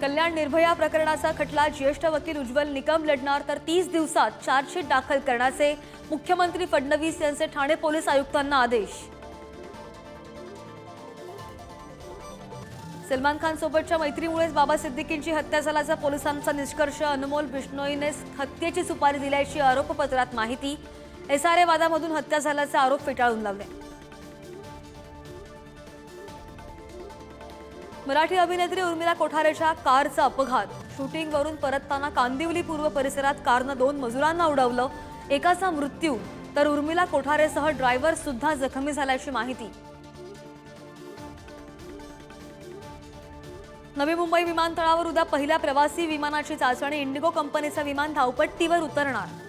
कल्याण निर्भया प्रकरणाचा खटला ज्येष्ठ वकील उज्ज्वल निकम लढणार, तर 30 दिवसात चार्जशीट दाखल करण्याचे मुख्यमंत्री फडणवीस यांचे ठाणे पोलीस आयुक्तांना आदेश। सलमान खान सोबतच्या मैत्रीमुळेच बाबा सिद्दीकींची हत्या झाल्याचा पोलिसांचा निष्कर्ष। अनमोल बिश्नोईने हत्येची सुपारी दिल्याची आरोपपत्रात माहिती। एसआरए वादामधून हत्या झाल्याचे आरोप फेटाळून लावले। मराठी अभिनेत्री उर्मिला कोठारेच्या कारचा अपघात। शूटिंगवरून परतताना कांदिवली पूर्व परिसरात कारनं 2 मजुरांना उडवलं। एकाचा मृत्यू, तर उर्मिला कोठारेसह ड्रायव्हर सुद्धा जखमी झाल्याची माहिती। नवी मुंबई विमानतळावर उद्या पहिल्या प्रवासी विमानाची चाचणी। इंडिगो कंपनीचं विमान धावपट्टीवर उतरणार।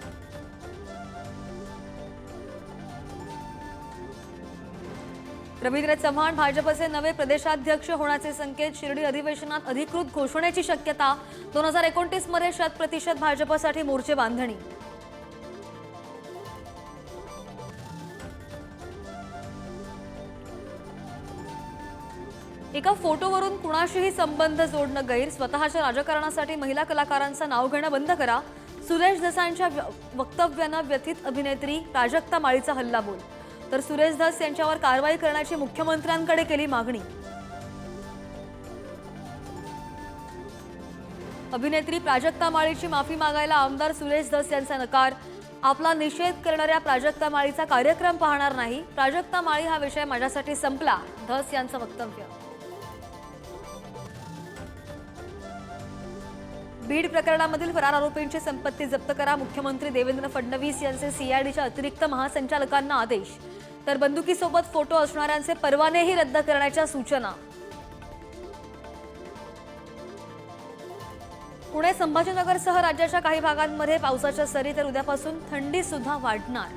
रवींद्र चव्हाण भाजपचे नवे प्रदेशाध्यक्ष होण्याचे संकेत। शिर्डी अधिवेशनात अधिकृत घोषणेची शक्यता। 2029 मध्ये 100% भाजपसाठी मोर्चे बांधणी। एका फोटोवरून कुणाशीही संबंध जोडणं गैर। स्वतःच्या राजकारणासाठी महिला कलाकारांचं नाव घेणं बंद करा। सुरेश धसांच्या वक्तव्यानं व्यथित अभिनेत्री प्राजक्ता माळीचा हल्लाबोल। तर सुरेश धस यांच्यावर कारवाई करण्याची मुख्यमंत्र्यांकडे केली मागणी। अभिनेत्री प्राजक्ता माळीची माफी मागायला आमदार सुरेश धस यांचा नकार। आपला निषेध करणाऱ्या प्राजक्ता माळीचा कार्यक्रम पाहणार नाही। प्राजक्ता माळी हा विषय माझ्यासाठी संपला, धस यांचं वक्तव्य। बीड प्रकरणामधील फरार आरोपींची संपत्ती जप्त करा। मुख्यमंत्री देवेंद्र फडणवीस यांचे सीआयडीच्या अतिरिक्त महासंचालकांना आदेश। तर बंदुकीसोबत फोटो असणाऱ्यांचे परवानेही रद्द करण्याच्या सूचना। पुणे संभाजीनगरसह राज्याच्या काही भागांमध्ये पावसाच्या सरी, तर उद्यापासून थंडी सुद्धा वाढणार।